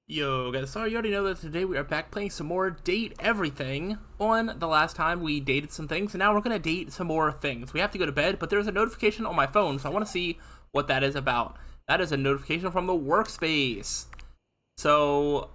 Yo guys, sorry you already know that today we are back playing some more Date Everything. On the last time we dated some things, and now we're gonna date some more things. We have to go to bed, but there's a notification on my phone, so I want to see what that is about. That is a notification from the workspace. So,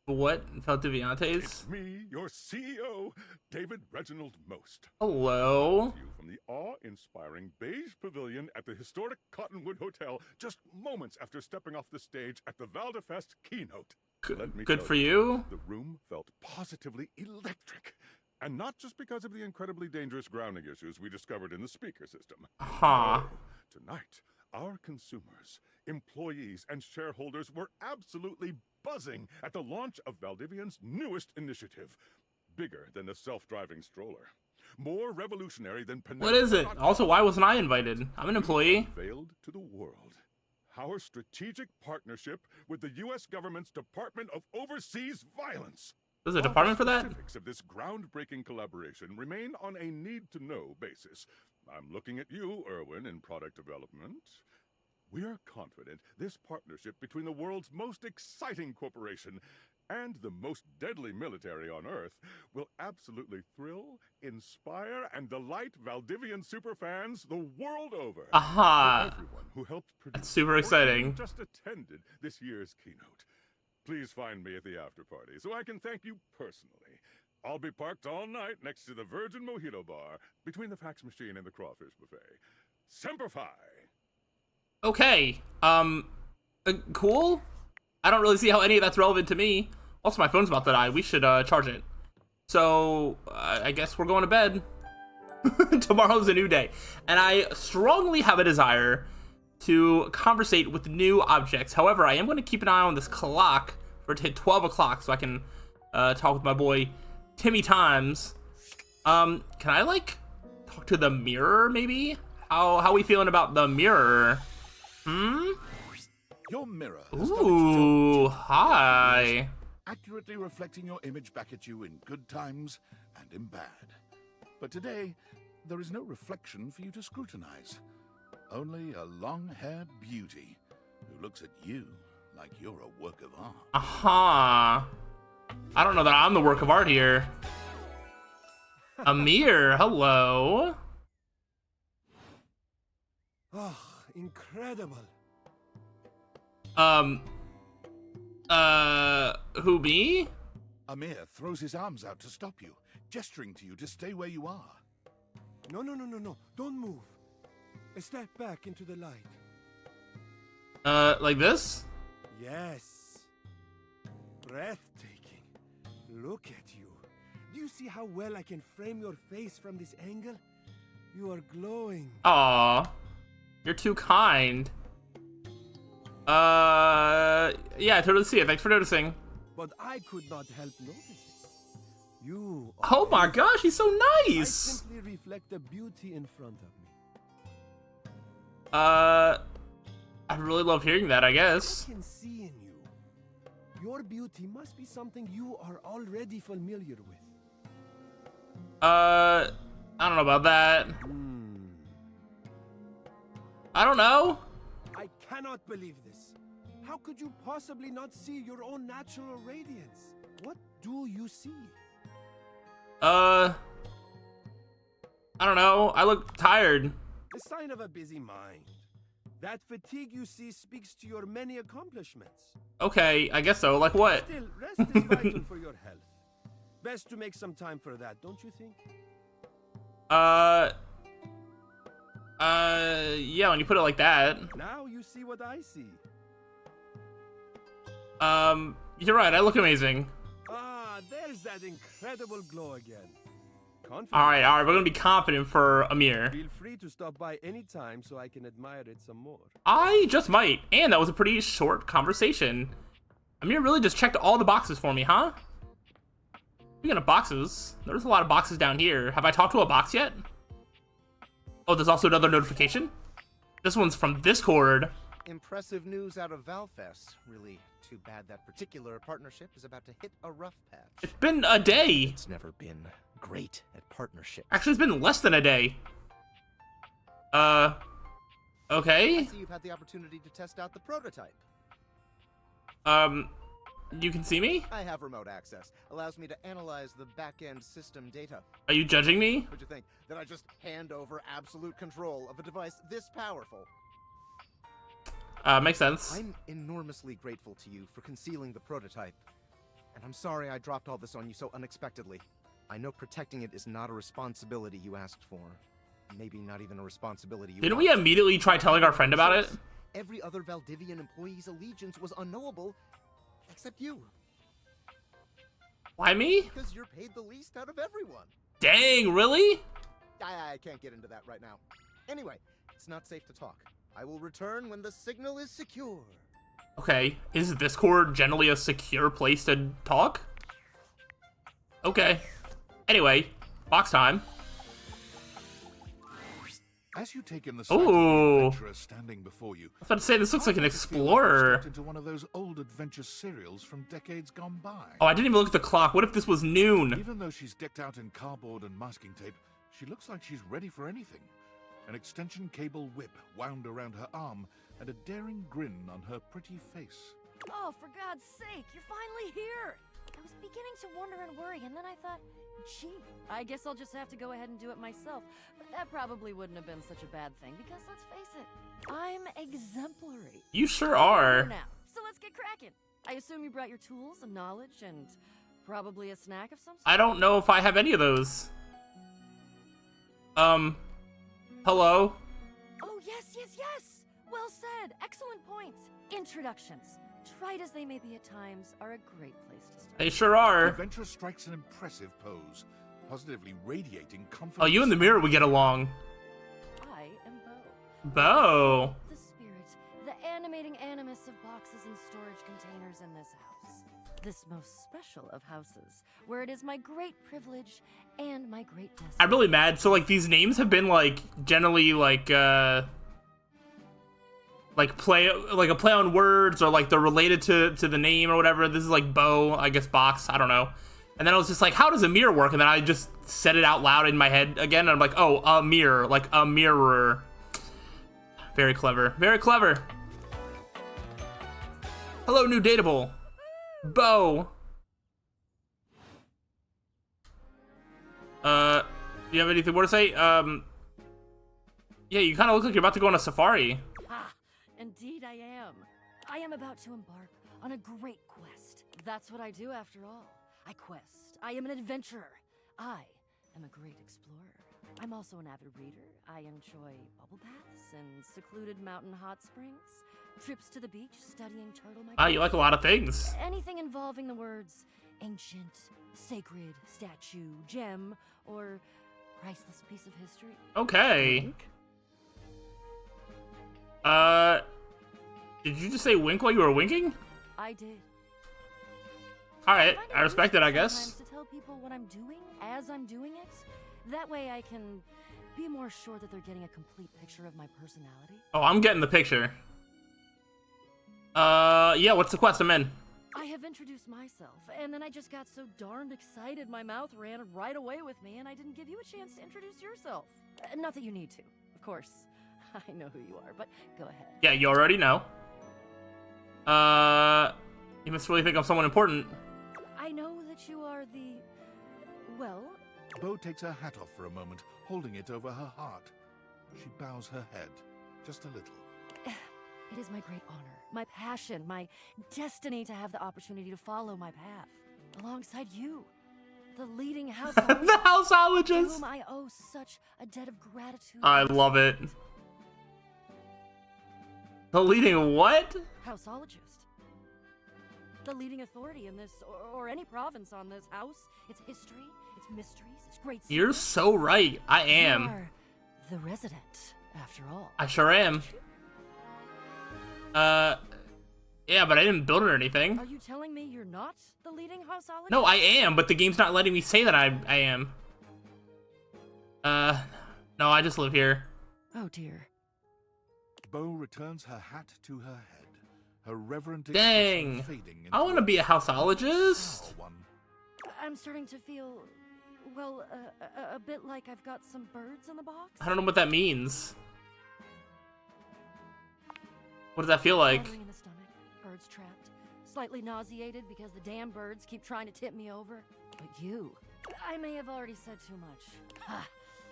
what? Felt Deviantes? It's me, your CEO, David Reginald Most. Hello. You from the awe-inspiring beige pavilion at the historic Cottonwood Hotel, just moments after stepping off the stage at the Valdefest keynote. Let me Good tell for you. The room felt positively electric. And not just because of the incredibly dangerous grounding issues we discovered in the speaker system. Huh. No, tonight, our consumers, employees, and shareholders were absolutely buzzing at the launch of Valdivian's newest initiative. Bigger than the self-driving stroller. More revolutionary than What is it? Also, why wasn't I invited? I'm an employee. Unveiled to the world. Our strategic partnership with the U.S. government's Department of Overseas Violence. There's a department for that? The specifics of this groundbreaking collaboration remain on a need-to-know basis. I'm looking at you, Erwin, in product development. We are confident this partnership between the world's most exciting corporation and the most deadly military on Earth will absolutely thrill, inspire, and delight Valdivian superfans the world over. Aha. For everyone who helped produce That's super exciting. or just attended this year's keynote. Please find me at the after party so I can thank you personally. I'll be parked all night next to the Virgin Mojito Bar between the fax machine and the crawfish buffet. Semper Fi! Okay. Cool. I don't really see how any of that's relevant to me. Also, my phone's about to die. We should charge it. So, I guess we're going to bed. Tomorrow's a new day. And I strongly have a desire to conversate with new objects. However, I am going to keep an eye on this clock for it to hit 12 o'clock so I can talk with my boy Timmy Times. Can I, like, talk to the mirror, maybe? How we feeling about the mirror? Your mirror has Ooh, hi. accurately reflecting your image back at you in good times and in bad. But today, there is no reflection for you to scrutinize. Only a long-haired beauty who looks at you like you're a work of art. Aha. I don't know that I'm the work of art here. Amir, hello. Oh, incredible. Who, me? Amir throws his arms out to stop you, gesturing to you to stay where you are. No. Don't move. A step back into the light. Like this? Yes. Breathtaking. Look at you. Do you see how well I can frame your face from this angle? You are glowing. Aw. You're too kind. Yeah, I totally see it. Thanks for noticing. But I could not help noticing. You Oh my gosh, he's so I nice. simply reflect the beauty in front of me. I really love hearing that, I guess. I can see in you. Your beauty must be something you are already familiar with. I don't know about that. I don't know. I cannot believe this. How could you possibly not see your own natural radiance? What do you see? I don't know. I look tired. The sign of a busy mind. That fatigue you see speaks to your many accomplishments. Okay, I guess so. Like what? Still, rest is vital for your health. Best to make some time for that, don't you think? Yeah, when you put it like that. Now you see what I see. You're right. I look amazing. Ah, there's that incredible glow again. Confident. All right. We're gonna be confident for Amir. Feel free to stop by anytime so I can admire it some more. I just might. And that was a pretty short conversation. Amir really just checked all the boxes for me, huh? Speaking of boxes, there's a lot of boxes down here. Have I talked to a box yet? Oh, there's also another notification. This one's from Discord. Impressive news out of Valfest. Really too bad that particular partnership is about to hit a rough patch. It's been a day. It's never been great at partnerships. Actually, it's been less than a day. Okay. I see you've had the opportunity to test out the prototype. You can see me? I have remote access. Allows me to analyze the back-end system data. Are you judging me? What'd you think? That I just hand over absolute control of a device this powerful? Makes sense. I'm enormously grateful to you for concealing the prototype. And I'm sorry I dropped all this on you so unexpectedly. I know protecting it is not a responsibility you asked for. Maybe not even a responsibility you Didn't want. we immediately try telling our friend about it? Every other Valdivian employee's allegiance was unknowable, except you. Why me? Because you're paid the least out of everyone. Dang, really? I can't get into that right now. Anyway, it's not safe to talk. I will return when the signal is secure. Okay, is Discord generally a secure place to talk? Okay. Anyway, box time. As you take in the sight of Ooh. the adventurer standing before you, I was about to say, this looks like an you feel like you've explorer. stepped into one of those old adventure serials from decades gone by. Oh, I didn't even look at the clock. What if this was noon? Even though she's decked out in cardboard and masking tape, she looks like she's ready for anything. An extension cable whip wound around her arm, and a daring grin on her pretty face. Oh, for God's sake, you're finally here! I was beginning to wonder and worry, and then I thought, gee, I guess I'll just have to go ahead and do it myself. But that probably wouldn't have been such a bad thing, because let's face it, I'm exemplary. You sure are. Now, so let's get cracking. I assume you brought your tools and knowledge and probably a snack of some sort? I don't know if I have any of those. Hello? Oh, yes, yes, yes! Well said. Excellent point. Introductions, trite as they may be at times, are a great place to start. They sure The are. adventurer strikes an impressive pose, positively radiating confidence. Oh, you and the mirror would get along. I am Bo. Bo. The spirit, the animating animus of boxes and storage containers in this house. This most special of houses, where it is my great privilege and my great destiny. I'm really mad. So, like, these names have been, like, generally, like a play on words, or, like, they're related to the name or whatever. This is, like, Bo, I guess, box. I don't know. And then I was just like, how does a mirror work? And then I just said it out loud in my head again. And I'm like, oh, a mirror. Like, a mirror. Very clever. Very clever. Hello, new dateable. Bo. Do you have anything more to say? Yeah, you kind of look like you're about to go on a safari. Ah, indeed I am. I am about to embark on a great quest. That's what I do after all. I quest. I am an adventurer. I am a great explorer. I'm also an avid reader. I enjoy bubble baths and secluded mountain hot springs, trips to the beach, studying turtle Ah, you like a lot of things. anything involving the words ancient, sacred, statue, gem, or priceless piece of history. Okay. Did you just say wink while you were winking? I did. Alright, find it I respect it, I useful guess. sometimes to tell people what I'm doing as I'm doing it. That way I can be more sure that they're getting a complete picture of my personality. Oh, I'm getting the picture. Yeah, what's the quest? I'm in. I have introduced myself, and then I just got so darned excited my mouth ran right away with me, and I didn't give you a chance to introduce yourself. Not that you need to, of course. I know who you are, but go ahead. Yeah, you already know. You must really think I'm someone important. I know that you are the... well... Bo takes her hat off for a moment, holding it over her heart. She bows her head, just a little. It is my great honor, my passion, my destiny to have the opportunity to follow my path, alongside you, the leading househologist, The to houseologist! whom I owe such a debt of gratitude. I love it. The leading what? Houseologist. The leading authority in this, or any province on this house, its history, its mysteries, its great secrets. You're so right. I You am. are the resident, after all. I sure am. Yeah, but I didn't build it or anything. Are you telling me you're not the leading houseologist? No, I am, but the game's not letting me say that I am. No, I just live here. Oh dear. Bo returns her hat to her head, her reverent Dang. expression fading I want to be a houseologist. into one. I'm starting to feel, well, a bit like I've got some birds in the box. I don't know what that means. What does that feel like? Fluttering in the stomach, birds trapped, slightly nauseated because the damn birds keep trying to tip me over. But you, I may have already said too much.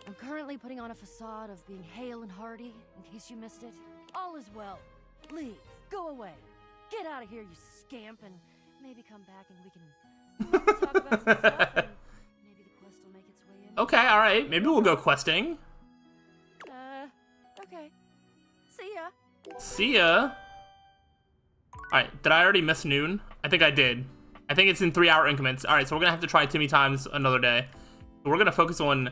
I'm currently putting on a facade of being hale and hearty, in case you missed it. All is well. Leave. Go away. Get out of here, you scamp, and maybe come back and we can talk about some stuff, and maybe the quest will make its way in. Okay, alright. Maybe we'll go questing. Okay. See ya. See ya. Alright, did I already miss noon? I think I did. I think it's in 3-hour increments. Alright, so we're gonna have to try Timmy Times another day. But we're gonna focus on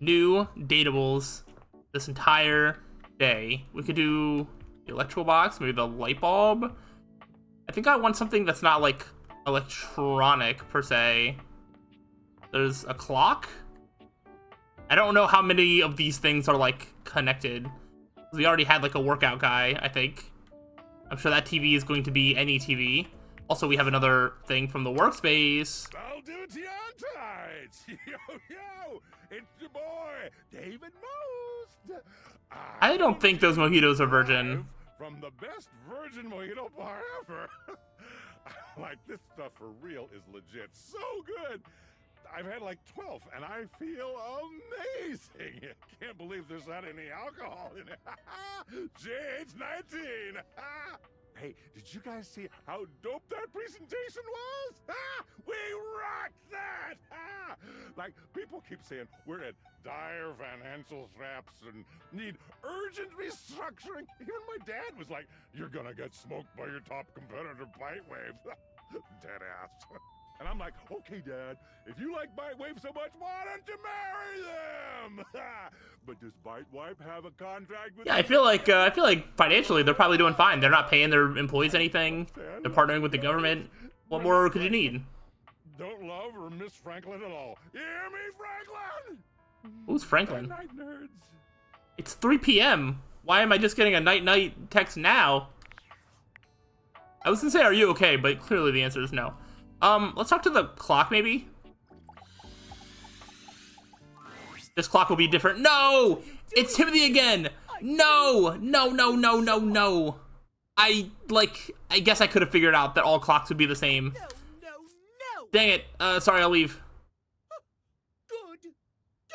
new datables this entire day. We could do the electrical box, maybe the light bulb. I think I want something that's not like electronic per se. There's a clock. I don't know how many of these things are like connected. We already had like a workout guy, I think. I'm sure that TV is going to be any TV. Also, we have another thing from the workspace. I'll do it to you on tights. Yo, it's your boy, David Most. I don't think those mojitos are virgin. From the best virgin mojito bar ever. Like, this stuff for real is legit so good. I've had like 12 and I feel amazing. Can't believe there's not any alcohol in it. JH 19. Hey, did you guys see how dope that presentation was? We rocked that! Like, people keep saying we're at dire financial straps and need urgent restructuring. Even my dad was like, you're gonna get smoked by your top competitor, Bitewave. Dead ass. And I'm like, okay, Dad, if you like Bitewave so much, why don't you marry them? But does Bitewave have a contract with? Yeah, I feel like financially they're probably doing fine. They're not paying their employees anything. They're partnering with the government. What more could you need? Don't love or miss Franklin at all. You hear me, Franklin? Who's Franklin? Night nerds. It's 3 p.m. Why am I just getting a night text now? I was gonna say, are you okay? But clearly the answer is no. Let's talk to the clock, maybe? This clock will be different. No! It's Timothy again! No! No. I guess I could have figured out that all clocks would be the same. No. Dang it. Sorry, I'll leave. Good.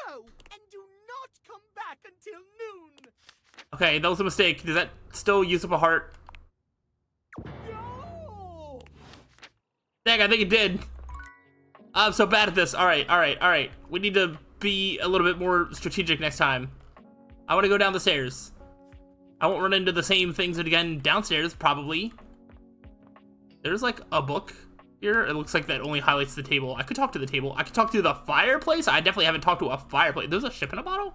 Go and do not come back until noon. Okay, that was a mistake. Does that still use up a heart? No. Dang, I think it did. I'm so bad at this. Alright. We need to be a little bit more strategic next time. I want to go down the stairs. I won't run into the same things again downstairs, probably. There's like a book here. It looks like that only highlights the table. I could talk to the table. I could talk to the fireplace. I definitely haven't talked to a fireplace. There's a ship in a bottle?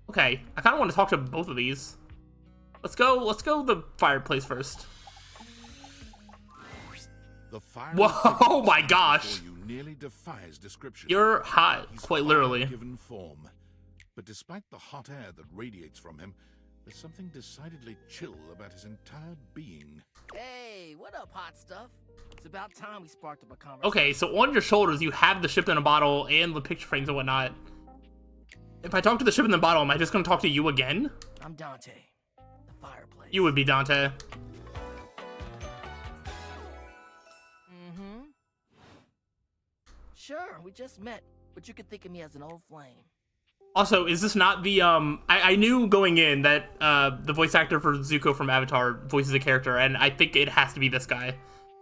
Okay, I kind of want to talk to both of these. Let's go the fireplace first. The fire Whoa, my gosh. before you nearly defies description. You're hot, He's quite fire literally. given form. But despite the hot air that radiates from him, there's something decidedly chill about his entire being. Hey, what up, hot stuff? It's about time we sparked up a conversation. Okay, so on your shoulders, you have the ship in a bottle and the picture frames and whatnot. If I talk to the ship in the bottle, am I just going to talk to you again? I'm Dante, the fireplace. You would be Dante. Mm-hmm. Sure, we just met, but you could think of me as an old flame. Also, is this not the, I knew going in that, the voice actor for Zuko from Avatar voices a character, and I think it has to be this guy,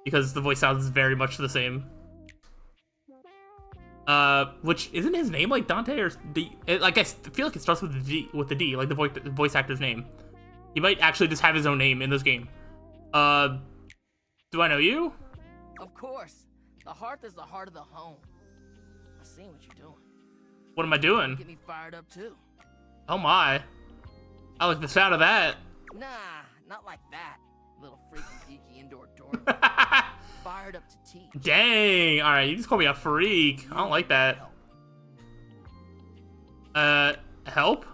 because the voice sounds very much the same. Which, isn't his name like Dante, or D? Like, I feel like it starts with the D, like the voice actor's name. He might actually just have his own name in this game. Do I know you? Of course. The hearth is the heart of the home. I see what you're doing. What am I doing? Get me fired up too. Oh my. I like the sound of that. Nah, not like that. Little freaky geeky indoor dork. Fired up to teach. Dang. Alright, you just called me a freak. I don't like that. Help?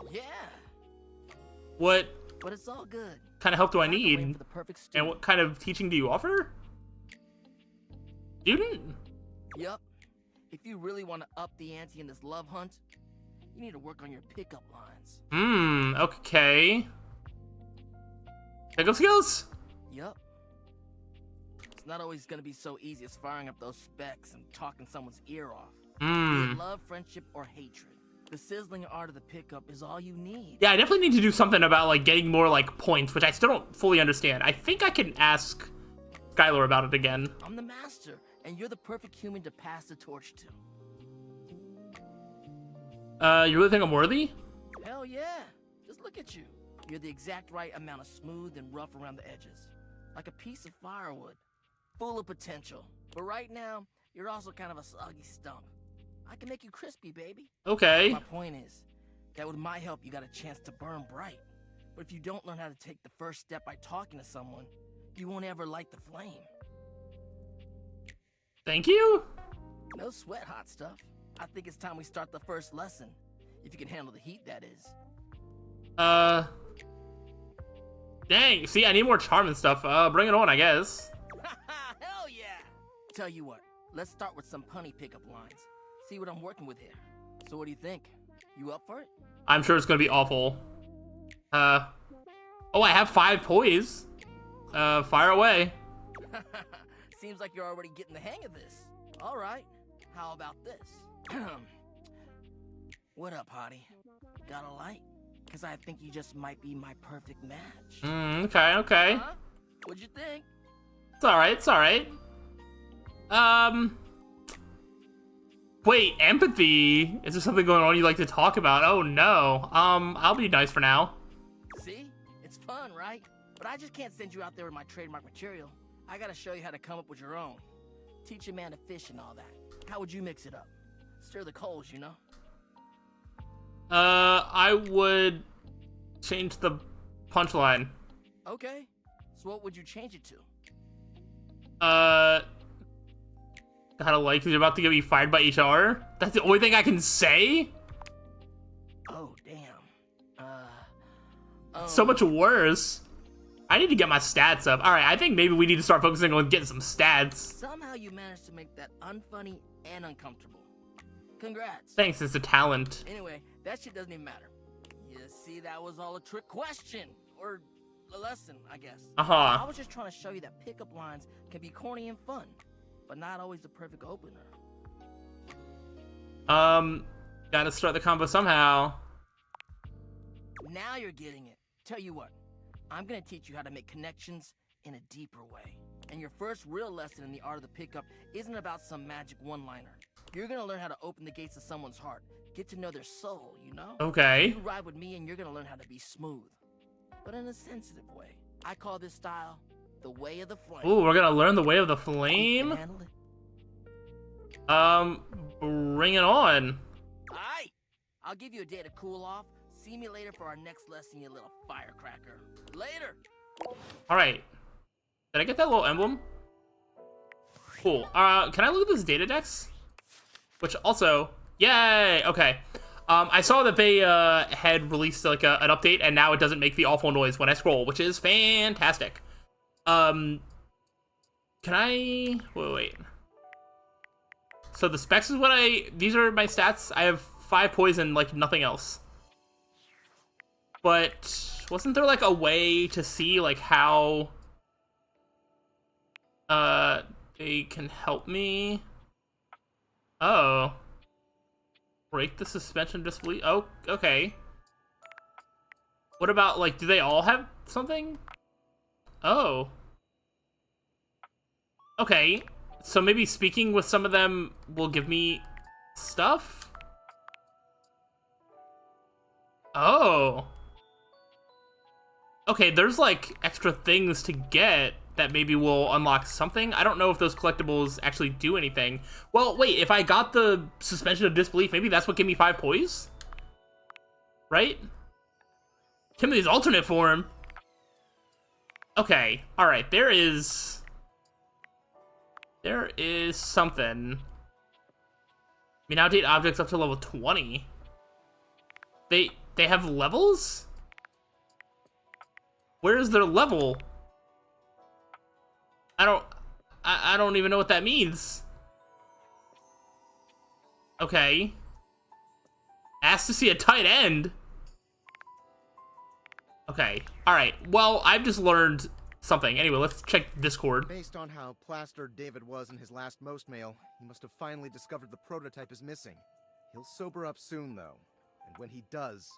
Yeah, What but it's all good. kind of help do I I'm waiting need? for the perfect And student. what kind of teaching do you offer? Student? Yup. If you really want to up the ante in this love hunt, you need to work on your pickup lines. Okay. Pickup skills? Yup. not always gonna be so easy as firing up those specs and talking someone's ear off. Be Hmm. it love, friendship, or hatred. The sizzling art of the pickup is all you need. Yeah, I definitely need to do something about, like, getting more, like, points, which I still don't fully understand. I think I can ask Skylar about it again. I'm the master, and you're the perfect human to pass the torch to. You really think I'm worthy? Hell yeah. Just look at you. You're the exact right amount of smooth and rough around the edges. Like a piece of firewood. Full of potential. But right now, you're also kind of a soggy stump. I can make you crispy, baby. Okay. My point is, that with my help, you got a chance to burn bright. But if you don't learn how to take the first step by talking to someone, you won't ever light the flame. Thank you? No sweat, hot stuff. I think it's time we start the first lesson. If you can handle the heat, that is. Dang. See, I need more charm and stuff. Bring it on, I guess. Hell yeah! Tell you what, let's start with some punny pickup lines. See what I'm working with here. So what do you think? You up for it? I'm sure it's gonna be awful. Oh, I have 5 poise. Fire away. Seems like you're already getting the hang of this. All right, how about this? What up, hottie? Got a light? Because I think you just might be my perfect match. Okay, okay. Huh? What'd you think? It's alright, it's alright. Wait, empathy? Is there something going on you'd like to talk about? Oh no. I'll be nice for now. See? It's fun, right? But I just can't send you out there with my trademark material. I gotta show you how to come up with your own. Teach a man to fish and all that. How would you mix it up? Stir the coals, you know? I would change the punchline. Okay. So what would you change it to? Kinda like you're about to get me fired by HR? That's the only thing I can say? Oh, damn. So much worse. I need to get my stats up. Alright, I think maybe we need to start focusing on getting some stats. Somehow you managed to make that unfunny and uncomfortable. Congrats. Thanks, it's a talent. Anyway, that shit doesn't even matter. You see, that was all a trick question. Or a lesson, I guess. I was just trying to show you that pickup lines can be corny and fun, but not always the perfect opener. Gotta start the combo somehow. Now you're getting it. Tell you what, I'm gonna teach you how to make connections in a deeper way. And your first real lesson in the art of the pickup isn't about some magic one-liner. You're gonna learn how to open the gates of someone's heart. Get to know their soul, you know? Okay. You ride with me and you're gonna learn how to be smooth. But in a sensitive way. I call this style the way of the flame. Ooh, we're gonna learn the way of the You can flame? handle it? Bring it on. Aight! I'll give you a day to cool off. See me later for our next lesson, you little firecracker. Later! Alright. Did I get that little emblem? Cool. Can I look at this data dex? Which also, yay! Okay. I saw that they had released like an update, and now it doesn't make the awful noise when I scroll, which is fantastic. Can I wait? So the specs is what these are my stats. I have 5 poison, like nothing else. But wasn't there like a way to see like how they can help me? Oh. Break the suspension disbelief. Oh, okay. What about, like, do they all have something? Oh. Okay. So maybe speaking with some of them will give me stuff? Oh. Okay, there's, like, extra things to get that maybe will unlock something. I don't know if those collectibles actually do anything. Well, wait, if I got the suspension of disbelief, maybe that's what gave me 5 poise? Right? Timothy's alternate form. Okay, alright, there is something. I mean, outdate objects up to level 20. They have levels? Where is their level? I don't even know what that means. Okay. Asked to see a tight end. Okay. Alright. Well, I've just learned something. Anyway, let's check Discord. Based on how plastered David was in his last most mail, he must have finally discovered the prototype is missing. He'll sober up soon, though. And when he does,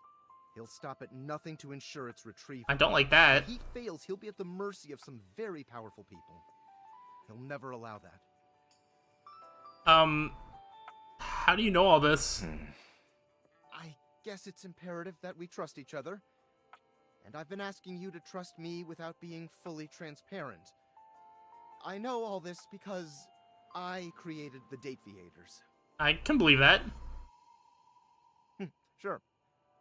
he'll stop at nothing to ensure its retrieval. I don't like that. If he fails, he'll be at the mercy of some very powerful people. He'll never allow that. How do you know all this? I guess it's imperative that we trust each other. And I've been asking you to trust me without being fully transparent. I know all this because I created the Date Theaters. I can believe that. Sure.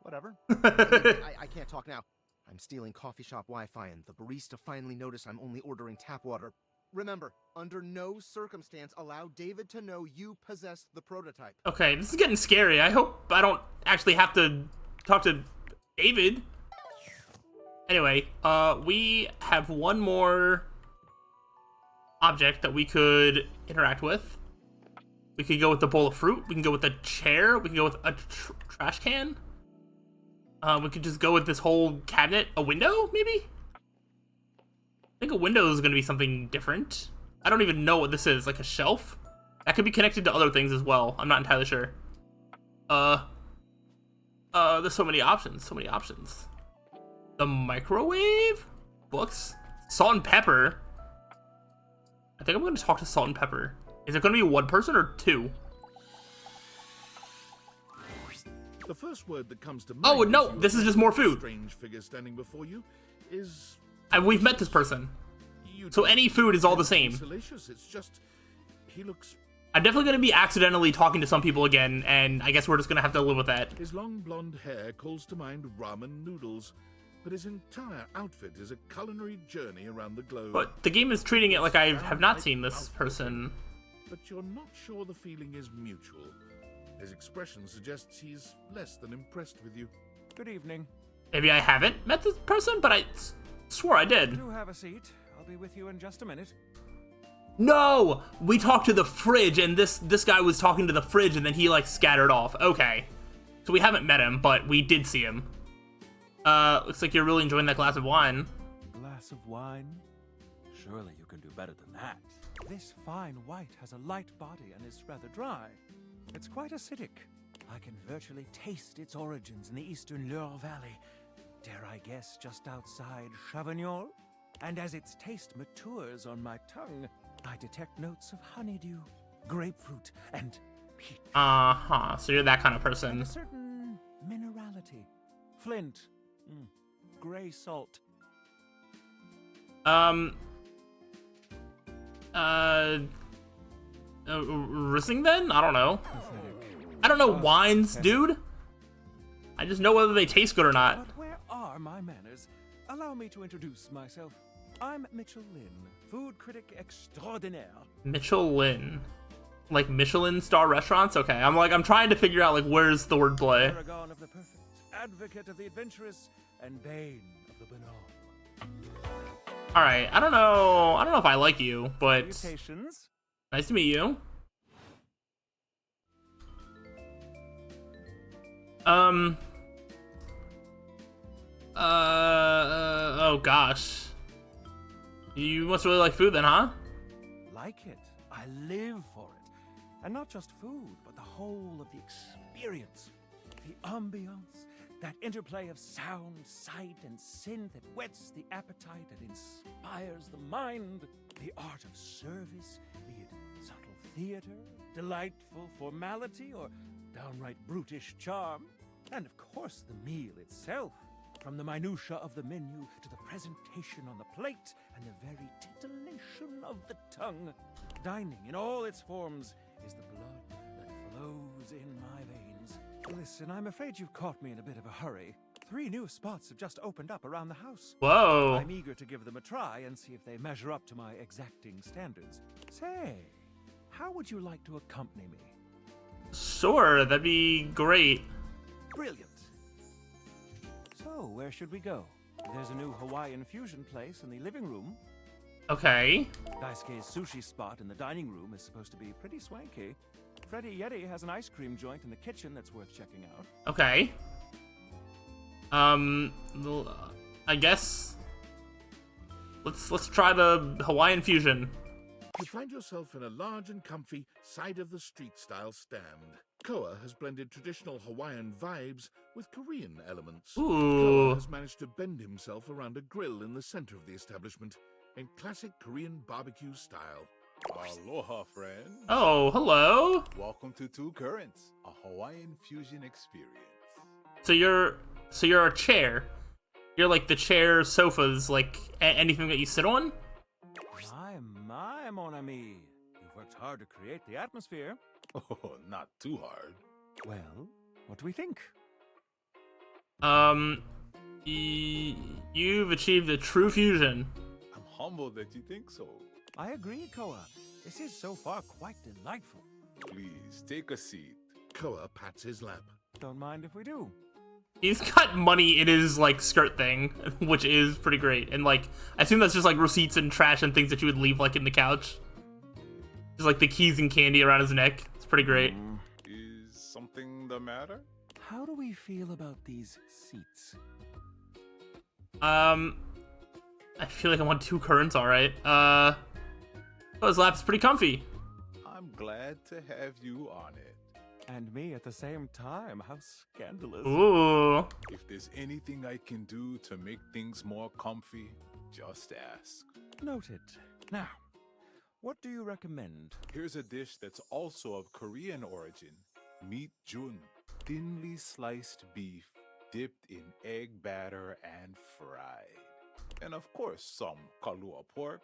Whatever. Anyway, I can't talk now. I'm stealing coffee shop Wi-Fi, and the barista finally noticed I'm only ordering tap water. Remember, under no circumstance allow David to know you possess the prototype. Okay, this is getting scary. I hope I don't actually have to talk to David. Anyway, we have one more object that we could interact with. We could go with the bowl of fruit. We can go with the chair. We can go with a trash can. We could just go with this whole cabinet. A window, maybe? I think a window is going to be something different. I don't even know what this is. Like a shelf? That could be connected to other things as well. I'm not entirely sure. There's so many options. So many options. The microwave? Books? Salt and pepper? I think I'm going to talk to Salt and Pepper. Is it going to be one person or two? The first word that comes to mind. Oh, no, this is just more food. Strange figure standing before you is. And we've met this person. So any food is all the same. Salacious. It's just he looks. I'm definitely going to be accidentally talking to some people again, and I guess we're just going to have to live with that. His long blonde hair calls to mind ramen noodles, but his entire outfit is a culinary journey around the globe. But the game is treating it like I have not seen this person. But you're not sure the feeling is mutual. His expression suggests he's less than impressed with you. Good evening. Maybe I haven't met this person, but I swore I did. Do have a seat. I'll be with you in just a minute. No! We talked to the fridge, and this guy was talking to the fridge, and then he, like, scattered off. Okay. So we haven't met him, but we did see him. Looks like you're really enjoying that glass of wine. A glass of wine? Surely you can do better than that. This fine white has a light body and is rather dry. It's quite acidic. I can virtually taste its origins in the eastern Loire Valley. Dare I guess just outside Chavignol? And as its taste matures on my tongue, I detect notes of honeydew, grapefruit, and peach. Uh-huh, so you're that kind of person. And a certain minerality. Flint. Gray salt. Rizzing then? I don't know. Pathetic. I don't know wines, dude. I just know whether they taste good or not. But where are my manners? Allow me to introduce myself. I'm Mitchell Lynn, food critic extraordinaire. Mitchell Lynn. Like Michelin star restaurants? Okay, I'm trying to figure out, like, where's the wordplay. Paragon of the perfect, advocate of the adventurous, and bane of the banal. Alright, I don't know if I like you, but Salutations. nice to meet you. Oh gosh. You must really like food then, huh? Like it. I live for it. And not just food, but the whole of the experience. The ambiance, that interplay of sound, sight, and scent that whets the appetite and inspires the mind. The art of service, be it subtle theater, delightful formality, or downright brutish charm. And of course the meal itself. From the minutiae of the menu to the presentation on the plate and the very titillation of the tongue. Dining in all its forms is the blood that flows in my veins. Listen, I'm afraid you've caught me in a bit of a hurry. 3 new spots have just opened up around the house. Whoa. I'm eager to give them a try and see if they measure up to my exacting standards. Say, how would you like to accompany me? Sure, that'd be great. Brilliant. So, where should we go? There's a new Hawaiian fusion place in the living room. Okay. Daisuke's sushi spot in the dining room is supposed to be pretty swanky. Freddy Yeti has an ice cream joint in the kitchen that's worth checking out. Okay. I guess let's try the Hawaiian fusion. You find yourself in a large and comfy side-of-the-street style stand. Koa has blended traditional Hawaiian vibes with Korean elements. Ooh. Koa has managed to bend himself around a grill in the center of the establishment in classic Korean barbecue style. Aloha, friend. Oh, hello. Welcome to Two Currents, a Hawaiian fusion experience. So you're a chair. You're like the chair, sofas, like anything that you sit on. My, mon ami. You've worked hard to create the atmosphere. Oh, not too hard. Well, what do we think? You've achieved a true fusion. I'm humbled that you think so. I agree, Koa. This is so far quite delightful. Please, take a seat. Koa pats his lap. Don't mind if we do. He's got money in his like skirt thing, which is pretty great. And like, I assume that's just like receipts and trash and things that you would leave like in the couch. Just like the keys and candy around his neck. It's pretty great. Is something the matter? How do we feel about these seats? I feel like I want 2 currents. All right. His lap's pretty comfy. I'm glad to have you on it. And me at the same time. How scandalous. Ooh. If there's anything I can do to make things more comfy, just ask. Noted. Now, what do you recommend? Here's a dish that's also of Korean origin. Meat jun. Thinly sliced beef dipped in egg batter and fried. And of course, some kalua pork,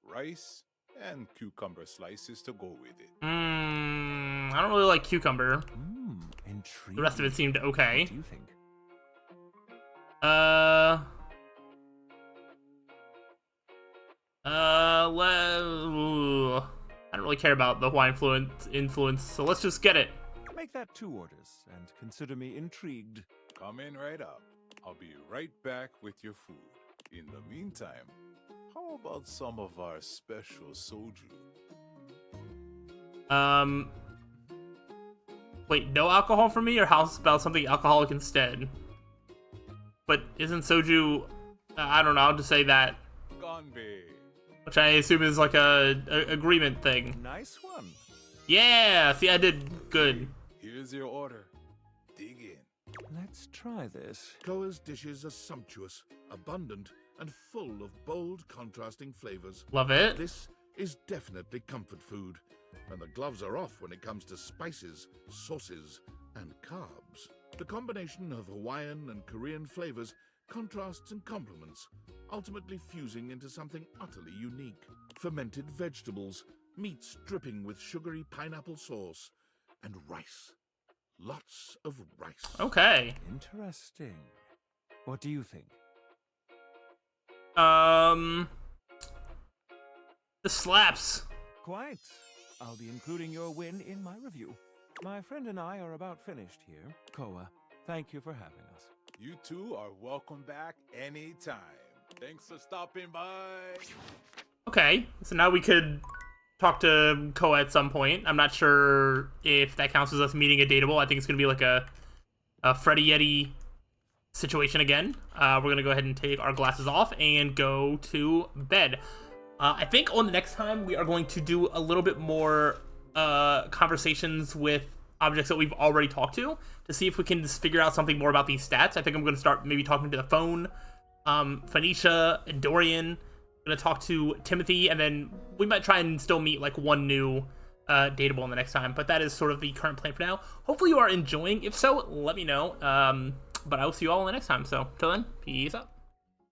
rice, and cucumber slices to go with it. I don't really like cucumber. Intriguing. The rest of it seemed okay. What do you think? I don't really care about the Hawaiian influence, so let's just get it. Make that 2 orders, and consider me intrigued. Come in right up. I'll be right back with your food. In the meantime, how about some of our special soju? Wait, no alcohol for me, or how about something alcoholic instead? But isn't soju, I don't know, I'll just say that. Ganbei. Which I assume is like a agreement thing. Nice one. Yeah, see, I did good. Here's your order. Dig in. Let's try this. Koa's dishes are sumptuous, abundant, and full of bold, contrasting flavors. Love it. This is definitely comfort food, and the gloves are off when it comes to spices, sauces, and carbs. The combination of Hawaiian and Korean flavors contrasts and complements, ultimately fusing into something utterly unique. Fermented vegetables, meats dripping with sugary pineapple sauce, and rice. Lots of rice. Okay. Interesting. What do you think? This slaps. Quite. I'll be including your win in my review. My friend and I are about finished here. Koa, thank you for having us. You two are welcome back anytime. Thanks for stopping by. Okay, so now we could talk to Koa at some point. I'm not sure if that counts as us meeting a dateable. I think it's gonna be like a Freddy Yeti situation again. We're gonna go ahead and take our glasses off and go to bed. I think on the next time we are going to do a little bit more conversations with objects that we've already talked to see if we can just figure out something more about these stats. I think I'm going to start maybe talking to the phone, Phoenicia, and Dorian. I'm going to talk to Timothy, and then we might try and still meet like one new dateable in the next time. But that is sort of the current plan for now. Hopefully you are enjoying. If so, let me know. But I will see you all in the next time. So till then, peace out.